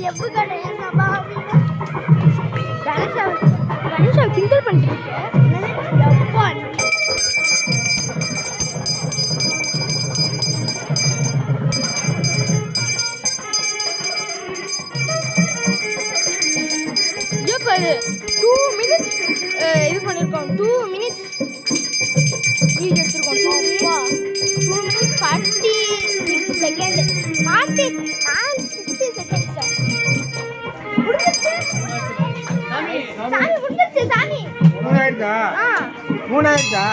எப்ப கணேசா கணேசா கிண்டல் பண்ணிட்டு இருக்கேன். எப்பா பாரு 2 minutes இது பண்ணிருக்கோம். 2 minutes வீடியோ எடுத்துருக்கோம். 2 minutes 46 seconds 60 seconds சாமி முடிஞ்சிருச்சு சாமி 3 ஆயிடுச்சா?